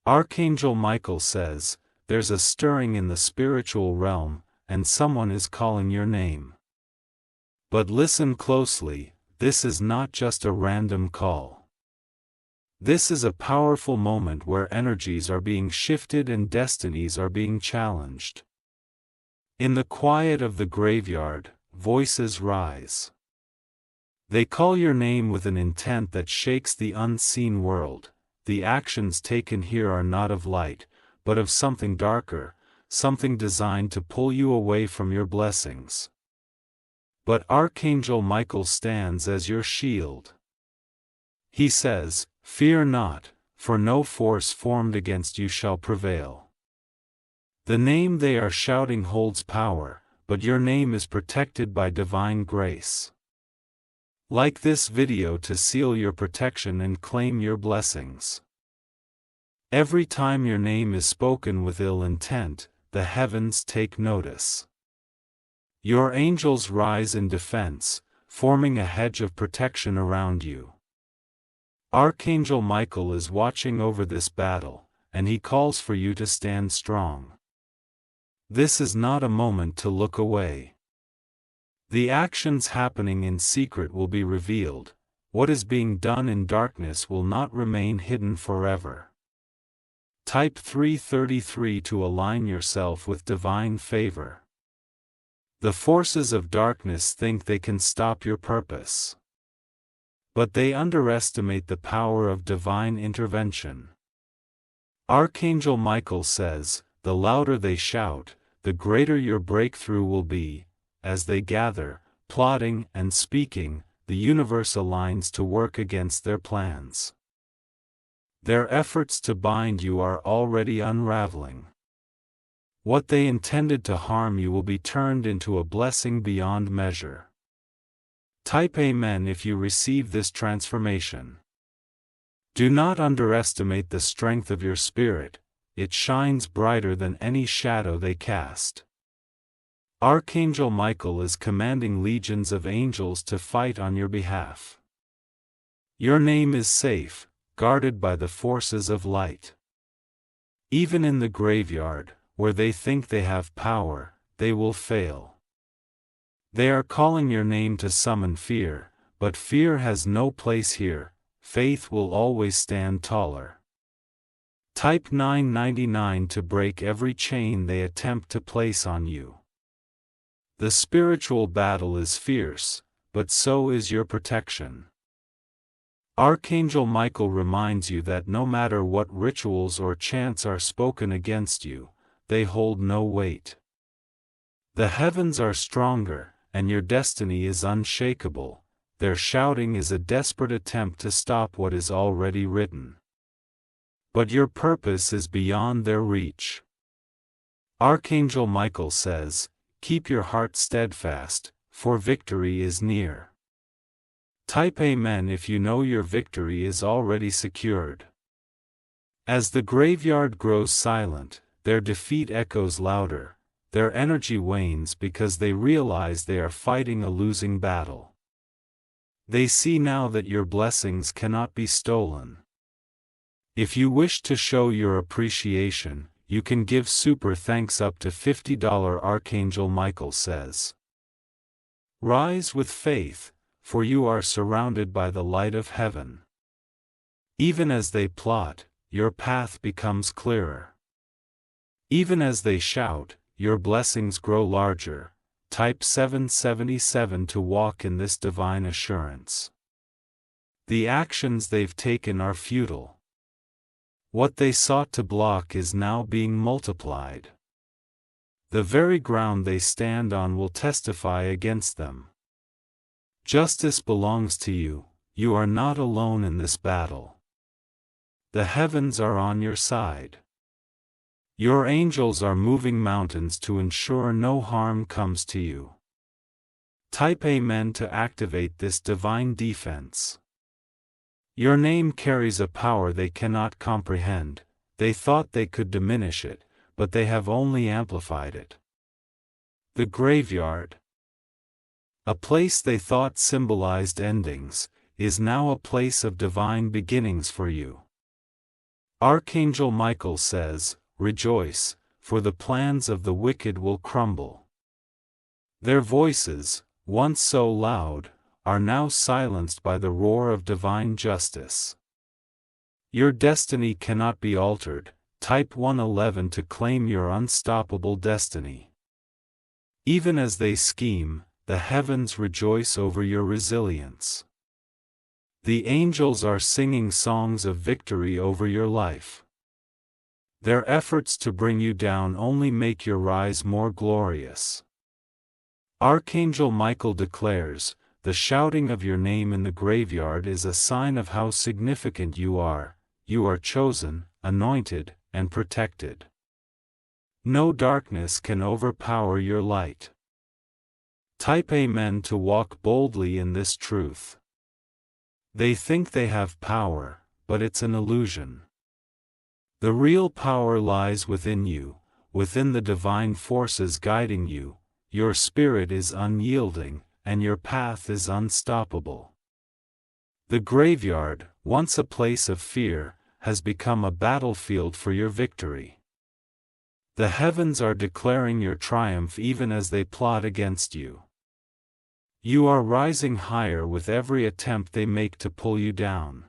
Archangel Michael says, there's a stirring in the spiritual realm, and someone is calling your name. But listen closely, this is not just a random call. This is a powerful moment where energies are being shifted and destinies are being challenged. In the quiet of the graveyard, voices rise. They call your name with an intent that shakes the unseen world. The actions taken here are not of light, but of something darker, something designed to pull you away from your blessings. But Archangel Michael stands as your shield. He says, "Fear not, for no force formed against you shall prevail." The name they are shouting holds power, but your name is protected by divine grace. Like this video to seal your protection and claim your blessings. Every time your name is spoken with ill intent, the heavens take notice. Your angels rise in defense, forming a hedge of protection around you. Archangel Michael is watching over this battle, and he calls for you to stand strong. This is not a moment to look away. The actions happening in secret will be revealed. What is being done in darkness will not remain hidden forever. Type 333 to align yourself with divine favor. The forces of darkness think they can stop your purpose. But they underestimate the power of divine intervention. Archangel Michael says, the louder they shout, the greater your breakthrough will be. As they gather, plotting and speaking, the universe aligns to work against their plans. Their efforts to bind you are already unraveling. What they intended to harm you will be turned into a blessing beyond measure. Type Amen if you receive this transformation. Do not underestimate the strength of your spirit, it shines brighter than any shadow they cast. Archangel Michael is commanding legions of angels to fight on your behalf. Your name is safe, guarded by the forces of light. Even in the graveyard, where they think they have power, they will fail. They are calling your name to summon fear, but fear has no place here. Faith will always stand taller. Type 999 to break every chain they attempt to place on you. The spiritual battle is fierce, but so is your protection. Archangel Michael reminds you that no matter what rituals or chants are spoken against you, they hold no weight. The heavens are stronger, and your destiny is unshakable. Their shouting is a desperate attempt to stop what is already written. But your purpose is beyond their reach. Archangel Michael says, keep your heart steadfast, for victory is near. Type Amen if you know your victory is already secured. As the graveyard grows silent, their defeat echoes louder, their energy wanes because they realize they are fighting a losing battle. They see now that your blessings cannot be stolen. If you wish to show your appreciation, you can give super thanks up to $50. Archangel Michael says. Rise with faith, for you are surrounded by the light of heaven. Even as they plot, your path becomes clearer. Even as they shout, your blessings grow larger. Type 777 to walk in this divine assurance. The actions they've taken are futile. What they sought to block is now being multiplied. The very ground they stand on will testify against them. Justice belongs to you, you are not alone in this battle. The heavens are on your side. Your angels are moving mountains to ensure no harm comes to you. Type Amen to activate this divine defense. Your name carries a power they cannot comprehend. They thought they could diminish it, but they have only amplified it. The graveyard, a place they thought symbolized endings, is now a place of divine beginnings for you. Archangel Michael says, "Rejoice, for the plans of the wicked will crumble." Their voices, once so loud, are now silenced by the roar of divine justice. Your destiny cannot be altered. Type 111 to claim your unstoppable destiny. Even as they scheme, the heavens rejoice over your resilience. The angels are singing songs of victory over your life. Their efforts to bring you down only make your rise more glorious. Archangel Michael declares, "The shouting of your name in the graveyard is a sign of how significant you are. You are chosen, anointed, and protected. No darkness can overpower your light." Type Amen to walk boldly in this truth. They think they have power, but it's an illusion. The real power lies within you, within the divine forces guiding you. Your spirit is unyielding, and your path is unstoppable. The graveyard, once a place of fear, has become a battlefield for your victory. The heavens are declaring your triumph even as they plot against you. You are rising higher with every attempt they make to pull you down.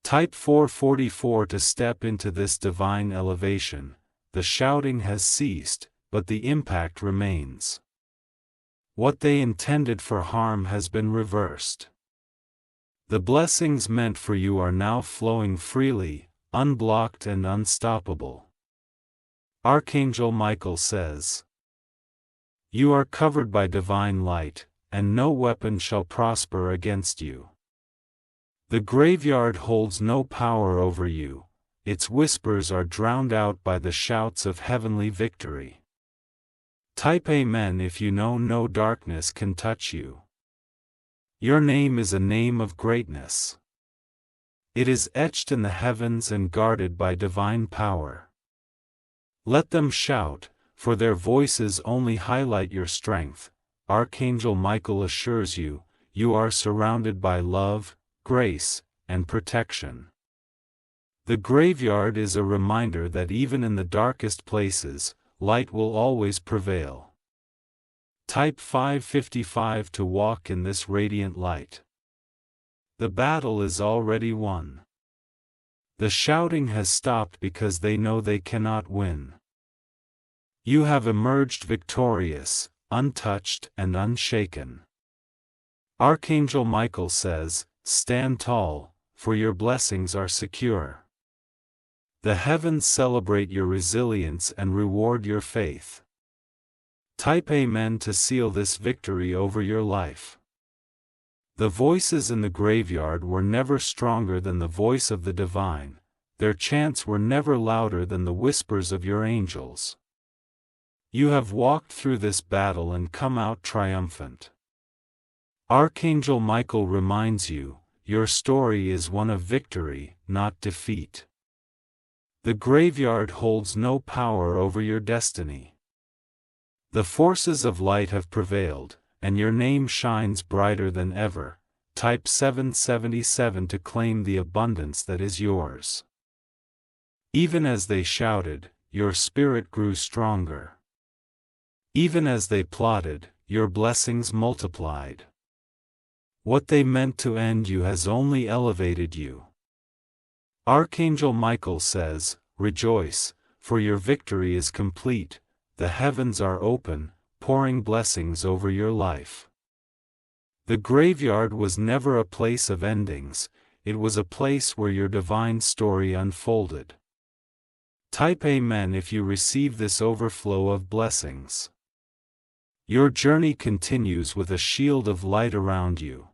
Type 444 to step into this divine elevation. The shouting has ceased, but the impact remains. What they intended for harm has been reversed. The blessings meant for you are now flowing freely, unblocked and unstoppable. Archangel Michael says, "You are covered by divine light, and no weapon shall prosper against you." The graveyard holds no power over you. Its whispers are drowned out by the shouts of heavenly victory. Type Amen if you know no darkness can touch you. Your name is a name of greatness. It is etched in the heavens and guarded by divine power. Let them shout, for their voices only highlight your strength. Archangel Michael assures you, you are surrounded by love, grace, and protection. The graveyard is a reminder that even in the darkest places, light will always prevail. Type 555 to walk in this radiant light. The battle is already won. The shouting has stopped because they know they cannot win. You have emerged victorious, untouched and unshaken. Archangel Michael says, "Stand tall, for your blessings are secure." The heavens celebrate your resilience and reward your faith. Type Amen to seal this victory over your life. The voices in the graveyard were never stronger than the voice of the divine. Their chants were never louder than the whispers of your angels. You have walked through this battle and come out triumphant. Archangel Michael reminds you, your story is one of victory, not defeat. The graveyard holds no power over your destiny. The forces of light have prevailed, and your name shines brighter than ever. Type 777 to claim the abundance that is yours. Even as they shouted, your spirit grew stronger. Even as they plotted, your blessings multiplied. What they meant to end you has only elevated you. Archangel Michael says, "Rejoice, for your victory is complete. The heavens are open, pouring blessings over your life." The graveyard was never a place of endings, it was a place where your divine story unfolded. Type Amen if you receive this overflow of blessings. Your journey continues with a shield of light around you.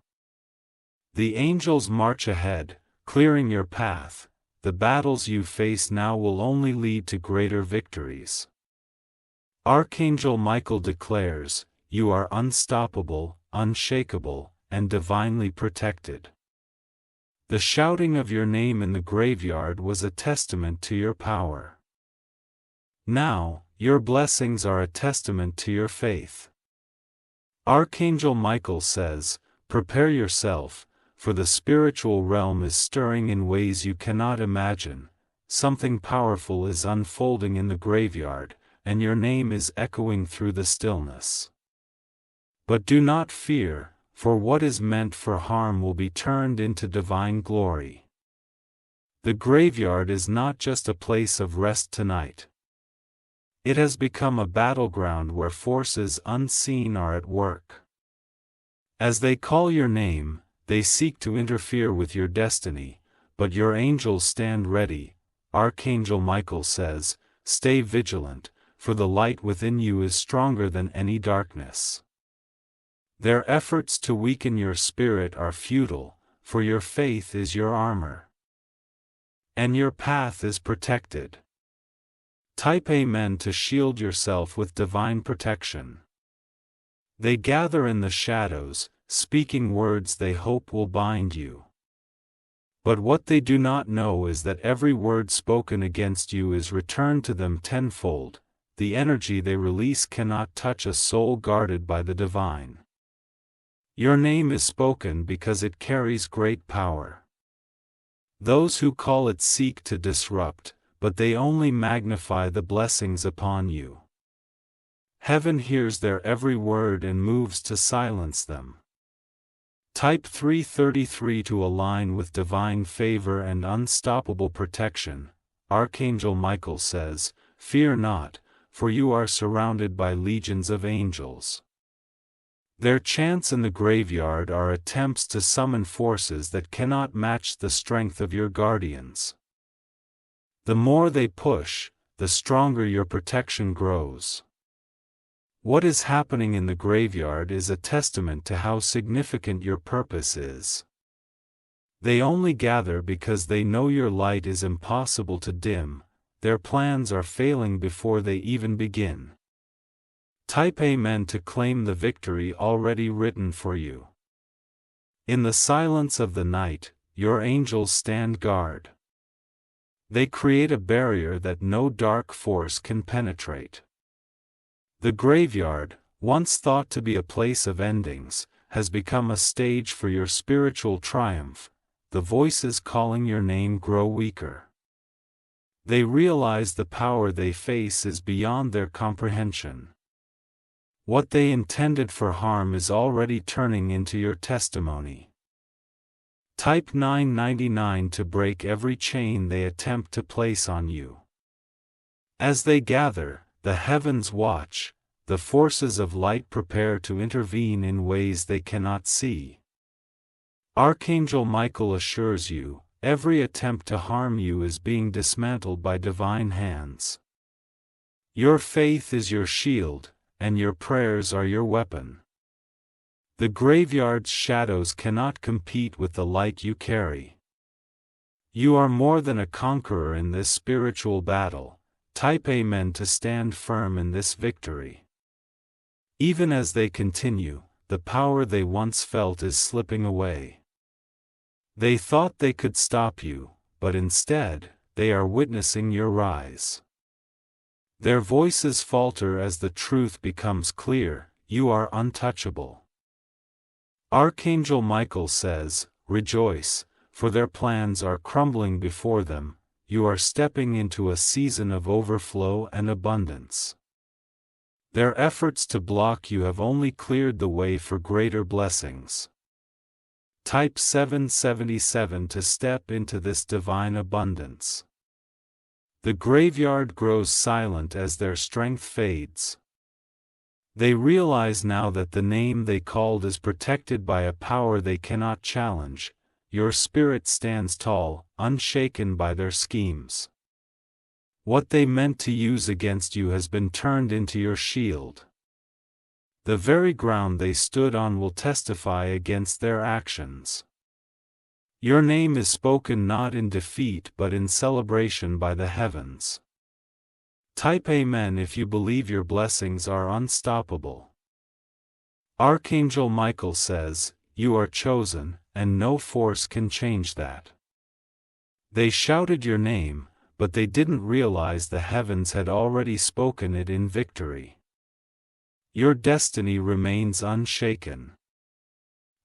The angels march ahead, clearing your path. The battles you face now will only lead to greater victories. Archangel Michael declares, you are unstoppable, unshakable, and divinely protected. The shouting of your name in the graveyard was a testament to your power. Now, your blessings are a testament to your faith. Archangel Michael says, prepare yourself, for the spiritual realm is stirring in ways you cannot imagine. something powerful is unfolding in the graveyard, and your name is echoing through the stillness. But do not fear, for what is meant for harm will be turned into divine glory. The graveyard is not just a place of rest tonight. It has become a battleground where forces unseen are at work. As they call your name, they seek to interfere with your destiny, but your angels stand ready. Archangel Michael says, "Stay vigilant, for the light within you is stronger than any darkness." Their efforts to weaken your spirit are futile, for your faith is your armor. And your path is protected. Type Amen to shield yourself with divine protection. They gather in the shadows, speaking words they hope will bind you. But what they do not know is that every word spoken against you is returned to them tenfold. The energy they release cannot touch a soul guarded by the divine. Your name is spoken because it carries great power. Those who call it seek to disrupt, but they only magnify the blessings upon you. Heaven hears their every word and moves to silence them. Type 333 to align with divine favor and unstoppable protection. Archangel Michael says, "Fear not, for you are surrounded by legions of angels." Their chants in the graveyard are attempts to summon forces that cannot match the strength of your guardians. The more they push, the stronger your protection grows. What is happening in the graveyard is a testament to how significant your purpose is. They only gather because they know your light is impossible to dim. Their plans are failing before they even begin. Type Amen to claim the victory already written for you. In the silence of the night, your angels stand guard. They create a barrier that no dark force can penetrate. The graveyard, once thought to be a place of endings, has become a stage for your spiritual triumph. The voices calling your name grow weaker. They realize the power they face is beyond their comprehension. What they intended for harm is already turning into your testimony. Type 999 to break every chain they attempt to place on you. As they gather, the heavens watch, the forces of light prepare to intervene in ways they cannot see. Archangel Michael assures you, every attempt to harm you is being dismantled by divine hands. Your faith is your shield, and your prayers are your weapon. The graveyard's shadows cannot compete with the light you carry. You are more than a conqueror in this spiritual battle. Type Amen to stand firm in this victory. Even as they continue, the power they once felt is slipping away. They thought they could stop you, but instead, they are witnessing your rise. Their voices falter as the truth becomes clear: you are untouchable. Archangel Michael says, "Rejoice, for their plans are crumbling before them. You are stepping into a season of overflow and abundance. Their efforts to block you have only cleared the way for greater blessings." Type 777 to step into this divine abundance. The graveyard grows silent as their strength fades. They realize now that the name they called is protected by a power they cannot challenge. Your spirit stands tall, unshaken by their schemes. What they meant to use against you has been turned into your shield. The very ground they stood on will testify against their actions. Your name is spoken not in defeat but in celebration by the heavens. Type Amen if you believe your blessings are unstoppable. Archangel Michael says, "You are chosen, and no force can change that." They shouted your name, but they didn't realize the heavens had already spoken it in victory. Your destiny remains unshaken.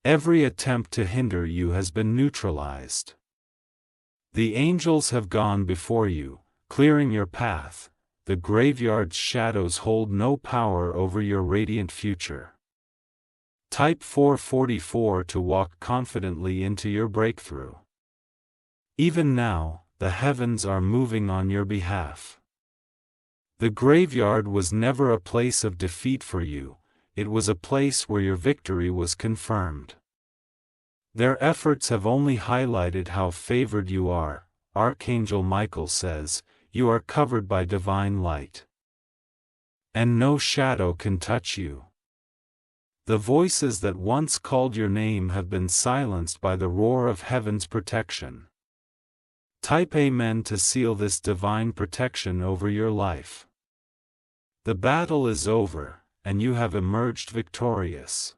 Every attempt to hinder you has been neutralized. The angels have gone before you, clearing your path. The graveyard's shadows hold no power over your radiant future. Type 444 to walk confidently into your breakthrough. Even now, the heavens are moving on your behalf. The graveyard was never a place of defeat for you, it was a place where your victory was confirmed. Their efforts have only highlighted how favored you are. Archangel Michael says, you are covered by divine light. And no shadow can touch you. The voices that once called your name have been silenced by the roar of heaven's protection. Type Amen to seal this divine protection over your life. The battle is over, and you have emerged victorious.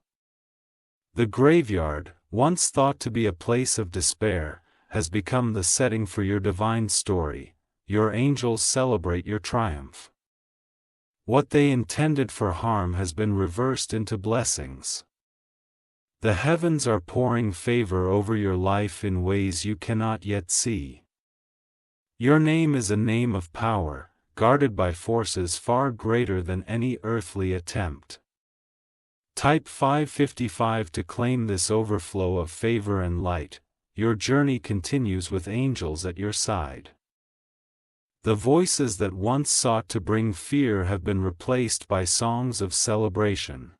The graveyard, once thought to be a place of despair, has become the setting for your divine story. Your angels celebrate your triumph. What they intended for harm has been reversed into blessings. The heavens are pouring favor over your life in ways you cannot yet see. Your name is a name of power, guarded by forces far greater than any earthly attempt. Type 555 to claim this overflow of favor and light. Your journey continues with angels at your side. The voices that once sought to bring fear have been replaced by songs of celebration.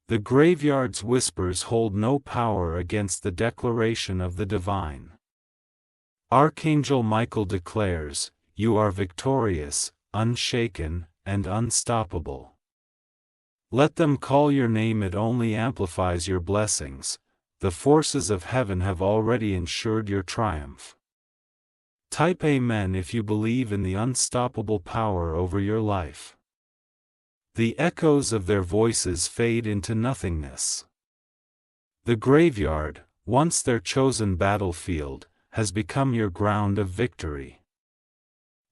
The graveyard's whispers hold no power against the declaration of the divine. Archangel Michael declares, you are victorious, unshaken, and unstoppable. Let them call your name, it only amplifies your blessings. The forces of heaven have already ensured your triumph. Type Amen if you believe in the unstoppable power over your life. The echoes of their voices fade into nothingness. The graveyard, once their chosen battlefield, has become your ground of victory.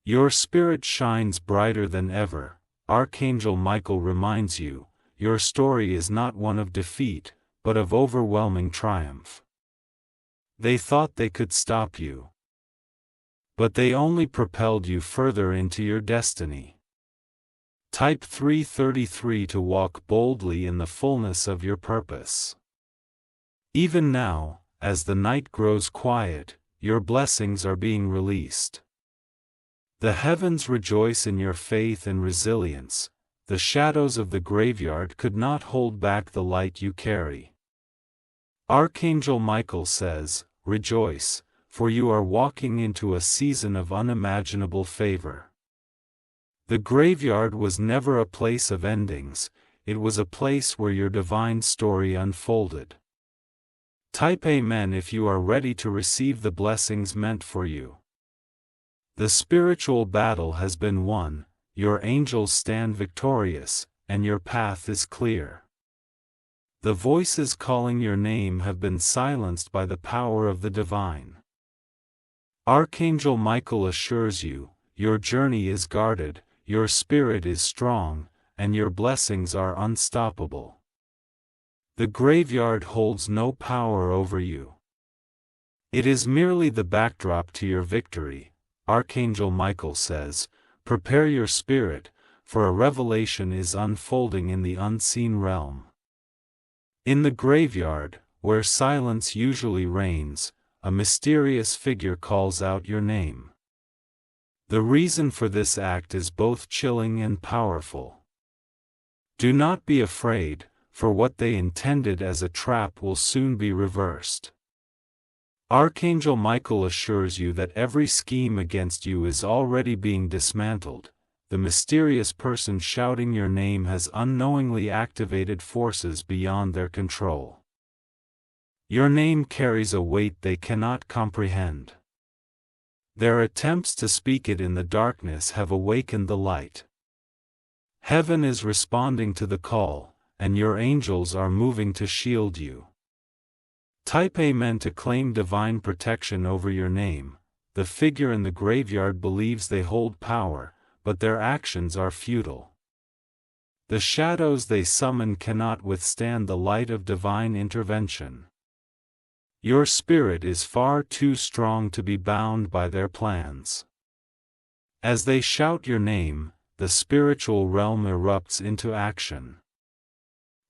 Your spirit shines brighter than ever. Archangel Michael reminds you, your story is not one of defeat, but of overwhelming triumph. They thought they could stop you, but they only propelled you further into your destiny. Type 333 to walk boldly in the fullness of your purpose. Even now, as the night grows quiet, your blessings are being released. The heavens rejoice in your faith and resilience. The shadows of the graveyard could not hold back the light you carry. Archangel Michael says, rejoice, for you are walking into a season of unimaginable favor. The graveyard was never a place of endings, it was a place where your divine story unfolded. Type Amen if you are ready to receive the blessings meant for you. The spiritual battle has been won, your angels stand victorious, and your path is clear. The voices calling your name have been silenced by the power of the divine. Archangel Michael assures you, your journey is guarded, your spirit is strong, and your blessings are unstoppable. The graveyard holds no power over you. It is merely the backdrop to your victory. Archangel Michael says, prepare your spirit, for a revelation is unfolding in the unseen realm. In the graveyard, where silence usually reigns, a mysterious figure calls out your name. The reason for this act is both chilling and powerful. Do not be afraid, for what they intended as a trap will soon be reversed. Archangel Michael assures you that every scheme against you is already being dismantled. The mysterious person shouting your name has unknowingly activated forces beyond their control. Your name carries a weight they cannot comprehend. Their attempts to speak it in the darkness have awakened the light. Heaven is responding to the call, and your angels are moving to shield you. Type Amen to claim divine protection over your name. The figure in the graveyard believes they hold power, but their actions are futile. The shadows they summon cannot withstand the light of divine intervention. Your spirit is far too strong to be bound by their plans. As they shout your name, the spiritual realm erupts into action.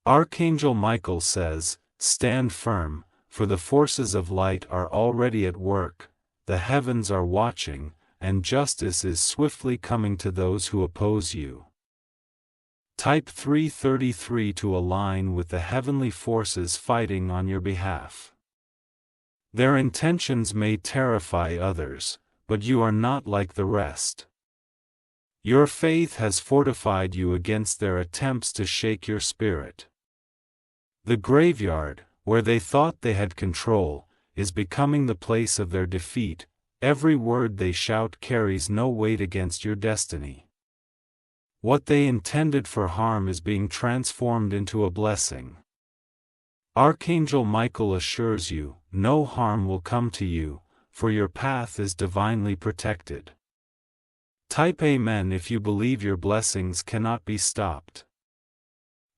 Archangel Michael says, "Stand firm, for the forces of light are already at work, the heavens are watching, and justice is swiftly coming to those who oppose you." Type 333 to align with the heavenly forces fighting on your behalf. Their intentions may terrify others, but you are not like the rest. Your faith has fortified you against their attempts to shake your spirit. The graveyard, where they thought they had control, is becoming the place of their defeat. Every word they shout carries no weight against your destiny. What they intended for harm is being transformed into a blessing. Archangel Michael assures you, no harm will come to you, for your path is divinely protected. Type Amen if you believe your blessings cannot be stopped.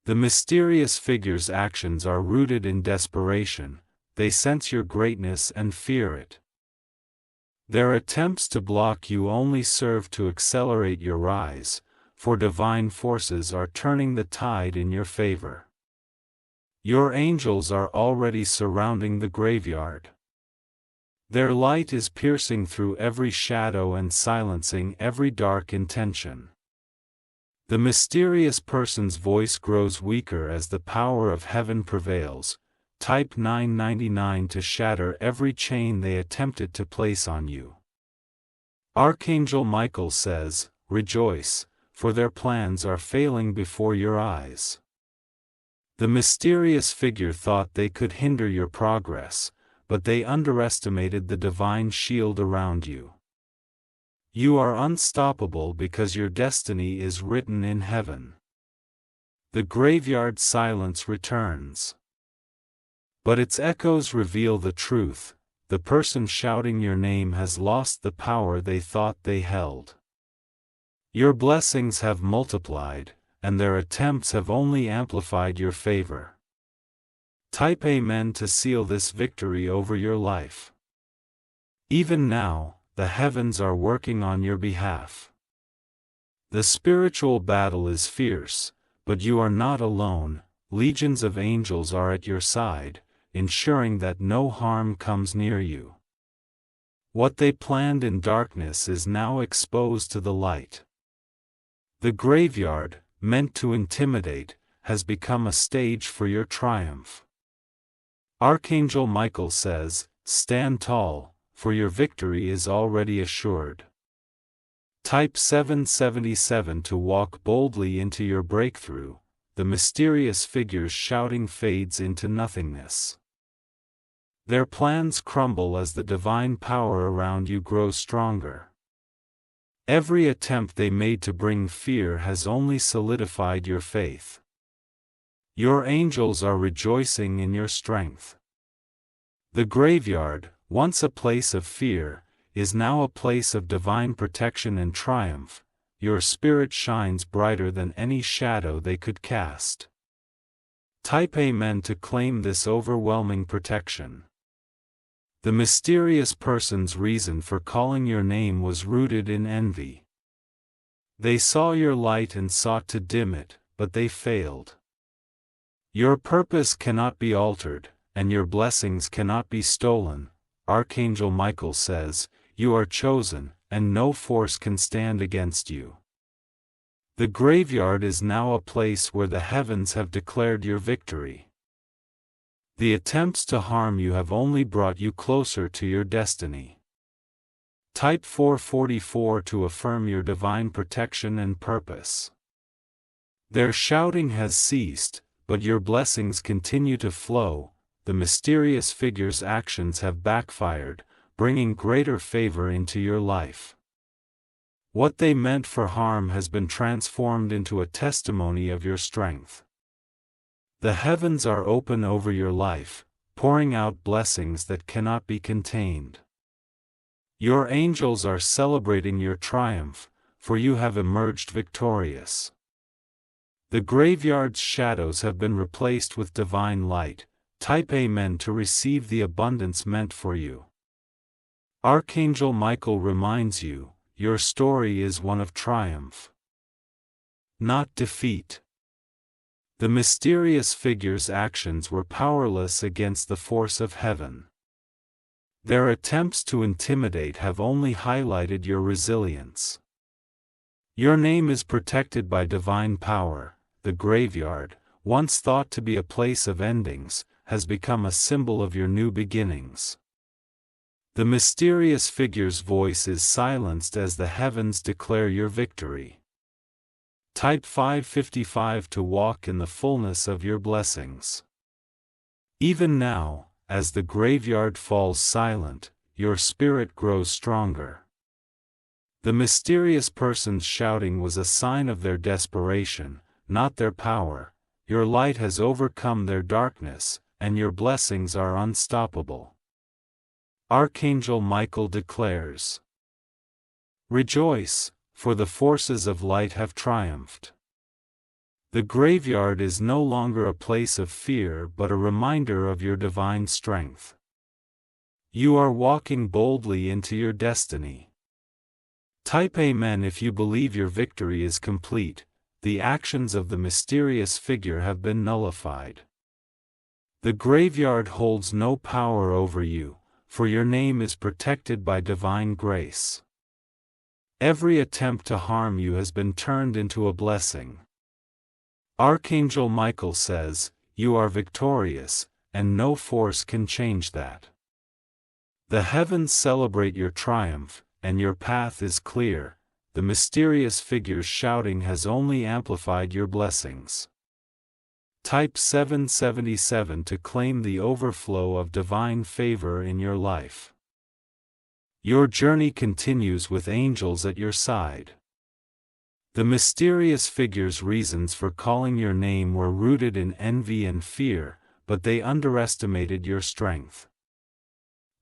The mysterious figure's actions are rooted in desperation, they sense your greatness and fear it. Their attempts to block you only serve to accelerate your rise, for divine forces are turning the tide in your favor. Your angels are already surrounding the graveyard. Their light is piercing through every shadow and silencing every dark intention. The mysterious person's voice grows weaker as the power of heaven prevails. Type 999 to shatter every chain they attempted to place on you. Archangel Michael says, "Rejoice, for their plans are failing before your eyes." The mysterious figure thought they could hinder your progress, but they underestimated the divine shield around you. You are unstoppable because your destiny is written in heaven. The graveyard silence returns. But its echoes reveal the truth: the person shouting your name has lost the power they thought they held. Your blessings have multiplied, and their attempts have only amplified your favor. Type Amen to seal this victory over your life. Even now, the heavens are working on your behalf. The spiritual battle is fierce, but you are not alone. Legions of angels are at your side, ensuring that no harm comes near you. What they planned in darkness is now exposed to the light. The graveyard, meant to intimidate, has become a stage for your triumph. Archangel Michael says, "Stand tall, for your victory is already assured." Type 777 to walk boldly into your breakthrough. The mysterious figure's shouting fades into nothingness. Their plans crumble as the divine power around you grows stronger. Every attempt they made to bring fear has only solidified your faith. Your angels are rejoicing in your strength. The graveyard, once a place of fear, is now a place of divine protection and triumph. Your spirit shines brighter than any shadow they could cast. Type Amen to claim this overwhelming protection. The mysterious person's reason for calling your name was rooted in envy. They saw your light and sought to dim it, but they failed. Your purpose cannot be altered, and your blessings cannot be stolen. Archangel Michael says, "You are chosen, and no force can stand against you." The graveyard is now a place where the heavens have declared your victory. The attempts to harm you have only brought you closer to your destiny. Type 444 to affirm your divine protection and purpose. Their shouting has ceased, but your blessings continue to flow. The mysterious figure's actions have backfired, bringing greater favor into your life. What they meant for harm has been transformed into a testimony of your strength. The heavens are open over your life, pouring out blessings that cannot be contained. Your angels are celebrating your triumph, for you have emerged victorious. The graveyard's shadows have been replaced with divine light. Type Amen to receive the abundance meant for you. Archangel Michael reminds you, your story is one of triumph, not defeat. The mysterious figure's actions were powerless against the force of heaven. Their attempts to intimidate have only highlighted your resilience. Your name is protected by divine power. The graveyard, once thought to be a place of endings, has become a symbol of your new beginnings. The mysterious figure's voice is silenced as the heavens declare your victory. Type 555 to walk in the fullness of your blessings. Even now, as the graveyard falls silent, your spirit grows stronger. The mysterious person's shouting was a sign of their desperation, not their power. Your light has overcome their darkness, and your blessings are unstoppable. Archangel Michael declares, "Rejoice, for the forces of light have triumphed." The graveyard is no longer a place of fear but a reminder of your divine strength. You are walking boldly into your destiny. Type Amen if you believe your victory is complete. The actions of the mysterious figure have been nullified. The graveyard holds no power over you, for your name is protected by divine grace. Every attempt to harm you has been turned into a blessing. Archangel Michael says, "You are victorious, and no force can change that." The heavens celebrate your triumph, and your path is clear. The mysterious figure's shouting has only amplified your blessings. Type 777 to claim the overflow of divine favor in your life. Your journey continues with angels at your side. The mysterious figure's reasons for calling your name were rooted in envy and fear, but they underestimated your strength.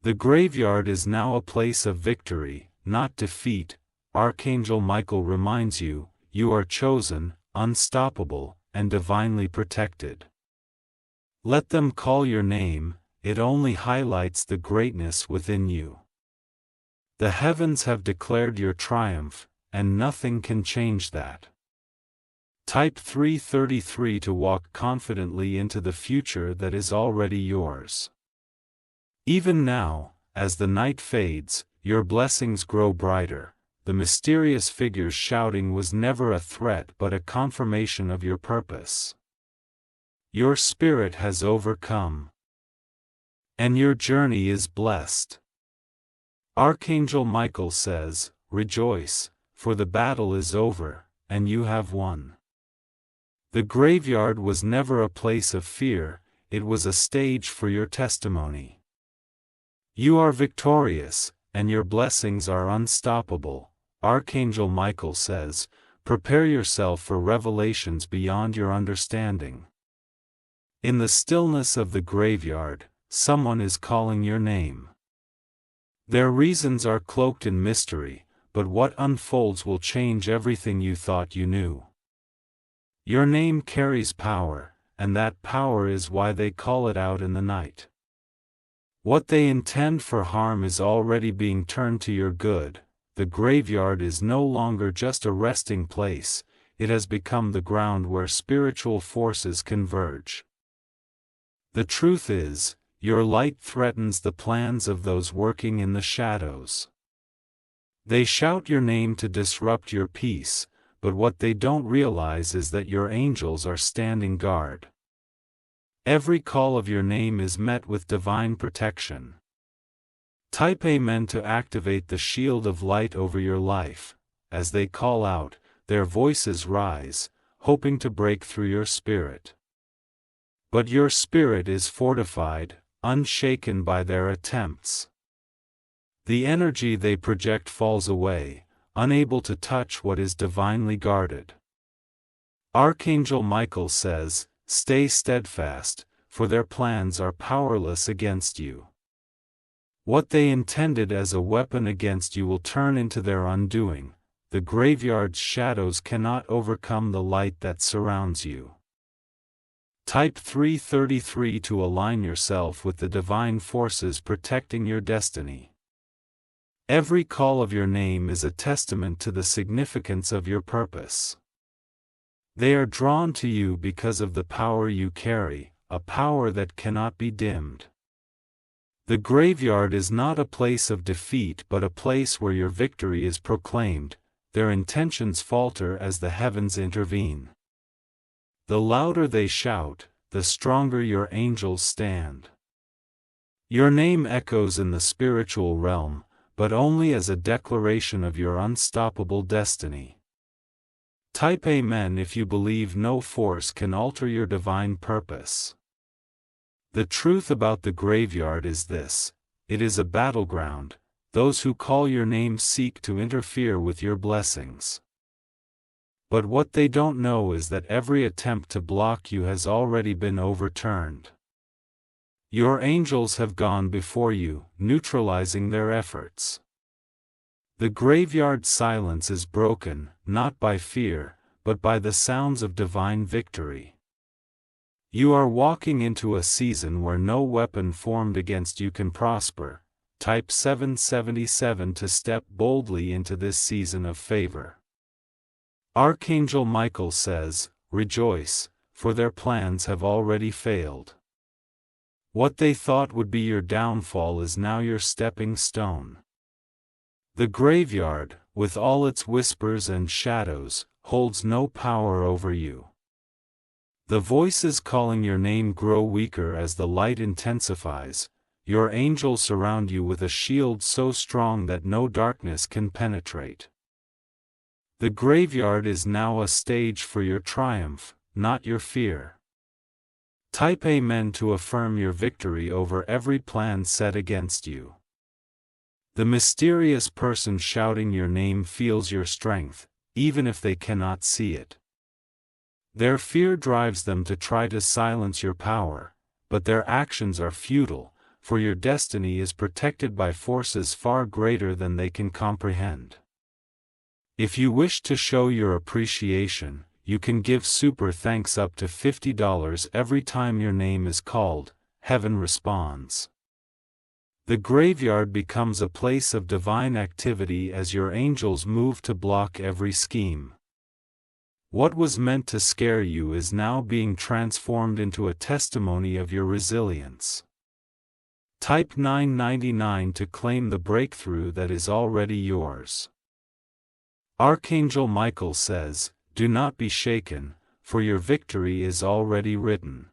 The graveyard is now a place of victory, not defeat. Archangel Michael reminds you, you are chosen, unstoppable, and divinely protected. Let them call your name, it only highlights the greatness within you. The heavens have declared your triumph, and nothing can change that. Type 333 to walk confidently into the future that is already yours. Even now, as the night fades, your blessings grow brighter. The mysterious figure's shouting was never a threat but a confirmation of your purpose. Your spirit has overcome, and your journey is blessed. Archangel Michael says, "Rejoice, for the battle is over, and you have won." The graveyard was never a place of fear, it was a stage for your testimony. You are victorious, and your blessings are unstoppable. Archangel Michael says, "Prepare yourself for revelations beyond your understanding." In the stillness of the graveyard, someone is calling your name. Their reasons are cloaked in mystery, but what unfolds will change everything you thought you knew. Your name carries power, and that power is why they call it out in the night. What they intend for harm is already being turned to your good. The graveyard is no longer just a resting place, it has become the ground where spiritual forces converge. The truth is, your light threatens the plans of those working in the shadows. They shout your name to disrupt your peace, but what they don't realize is that your angels are standing guard. Every call of your name is met with divine protection. Type Amen to activate the shield of light over your life. As they call out, their voices rise, hoping to break through your spirit. But your spirit is fortified, unshaken by their attempts. The energy they project falls away, unable to touch what is divinely guarded. Archangel Michael says, "Stay steadfast, for their plans are powerless against you." What they intended as a weapon against you will turn into their undoing. The graveyard's shadows cannot overcome the light that surrounds you. Type 333 to align yourself with the divine forces protecting your destiny. Every call of your name is a testament to the significance of your purpose. They are drawn to you because of the power you carry, a power that cannot be dimmed. The graveyard is not a place of defeat but a place where your victory is proclaimed. Their intentions falter as the heavens intervene. The louder they shout, the stronger your angels stand. Your name echoes in the spiritual realm, but only as a declaration of your unstoppable destiny. Type Amen if you believe no force can alter your divine purpose. The truth about the graveyard is this: it is a battleground. Those who call your name seek to interfere with your blessings. But what they don't know is that every attempt to block you has already been overturned. Your angels have gone before you, neutralizing their efforts. The graveyard silence is broken, not by fear, but by the sounds of divine victory. You are walking into a season where no weapon formed against you can prosper. Type 777 to step boldly into this season of favor. Archangel Michael says, "Rejoice, for their plans have already failed. What they thought would be your downfall is now your stepping stone." The graveyard, with all its whispers and shadows, holds no power over you. The voices calling your name grow weaker as the light intensifies. Your angels surround you with a shield so strong that no darkness can penetrate. The graveyard is now a stage for your triumph, not your fear. Type Amen to affirm your victory over every plan set against you. The mysterious person shouting your name feels your strength, even if they cannot see it. Their fear drives them to try to silence your power, but their actions are futile, for your destiny is protected by forces far greater than they can comprehend. If you wish to show your appreciation, you can give super thanks up to $50 every time your name is called. Heaven responds. The graveyard becomes a place of divine activity as your angels move to block every scheme. What was meant to scare you is now being transformed into a testimony of your resilience. Type 999 to claim the breakthrough that is already yours. Archangel Michael says, "Do not be shaken, for your victory is already written."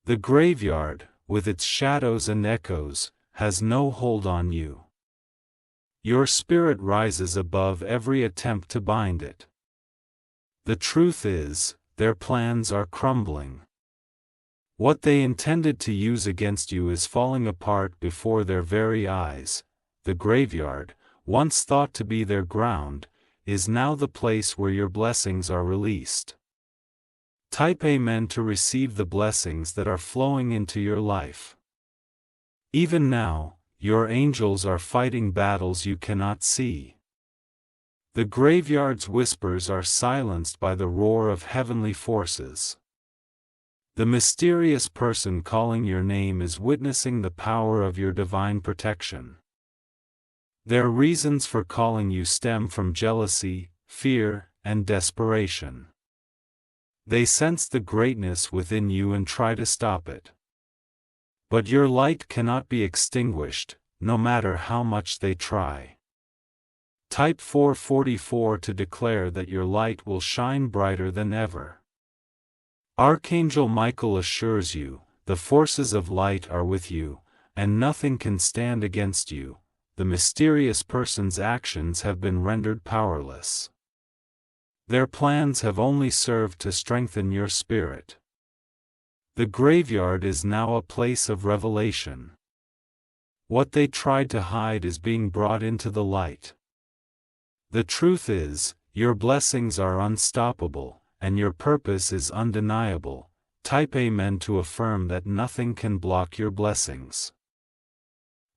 The graveyard, with its shadows and echoes, has no hold on you. Your spirit rises above every attempt to bind it. The truth is, their plans are crumbling. What they intended to use against you is falling apart before their very eyes. The graveyard, once thought to be their ground, is now the place where your blessings are released. Type Amen to receive the blessings that are flowing into your life. Even now, your angels are fighting battles you cannot see. The graveyard's whispers are silenced by the roar of heavenly forces. The mysterious person calling your name is witnessing the power of your divine protection. Their reasons for calling you stem from jealousy, fear, and desperation. They sense the greatness within you and try to stop it. But your light cannot be extinguished, no matter how much they try. Type 444 to declare that your light will shine brighter than ever. Archangel Michael assures you, the forces of light are with you, and nothing can stand against you. The mysterious person's actions have been rendered powerless. Their plans have only served to strengthen your spirit. The graveyard is now a place of revelation. What they tried to hide is being brought into the light. The truth is, your blessings are unstoppable, and your purpose is undeniable. Type Amen to affirm that nothing can block your blessings.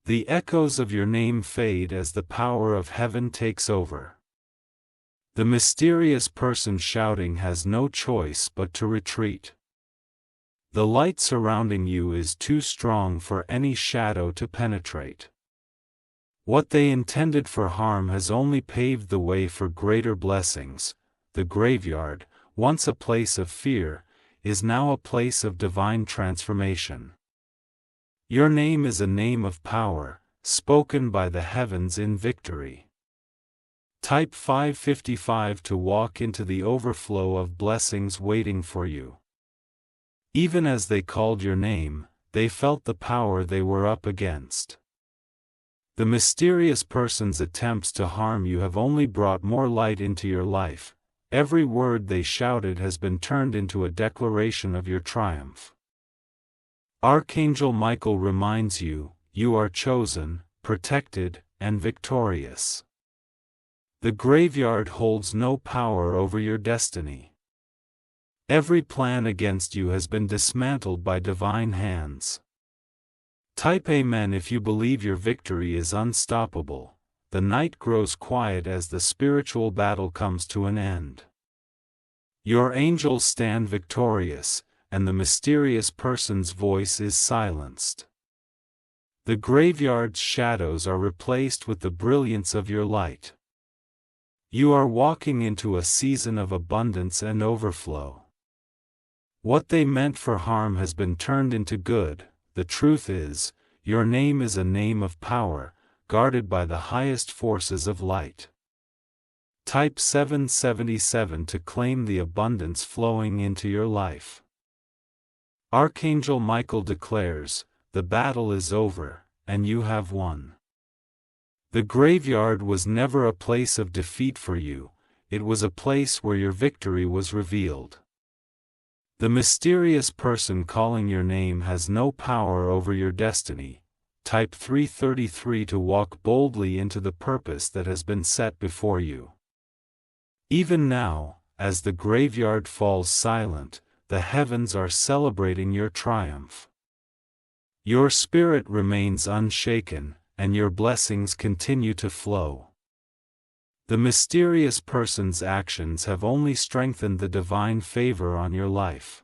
The echoes of your name fade as the power of heaven takes over. The mysterious person shouting has no choice but to retreat. The light surrounding you is too strong for any shadow to penetrate. What they intended for harm has only paved the way for greater blessings. The graveyard, once a place of fear, is now a place of divine transformation. Your name is a name of power, spoken by the heavens in victory. Type 555 to walk into the overflow of blessings waiting for you. Even as they called your name, they felt the power they were up against. The mysterious person's attempts to harm you have only brought more light into your life. Every word they shouted has been turned into a declaration of your triumph. Archangel Michael reminds you, you are chosen, protected, and victorious. The graveyard holds no power over your destiny. Every plan against you has been dismantled by divine hands. Type Amen if you believe your victory is unstoppable. The night grows quiet as the spiritual battle comes to an end. Your angels stand victorious, and the mysterious person's voice is silenced. The graveyard's shadows are replaced with the brilliance of your light. You are walking into a season of abundance and overflow. What they meant for harm has been turned into good. The truth is, your name is a name of power, guarded by the highest forces of light. Type 777 to claim the abundance flowing into your life. Archangel Michael declares, the battle is over, and you have won. The graveyard was never a place of defeat for you, it was a place where your victory was revealed. The mysterious person calling your name has no power over your destiny. Type 333 to walk boldly into the purpose that has been set before you. Even now, as the graveyard falls silent, the heavens are celebrating your triumph. Your spirit remains unshaken, and your blessings continue to flow. The mysterious person's actions have only strengthened the divine favor on your life.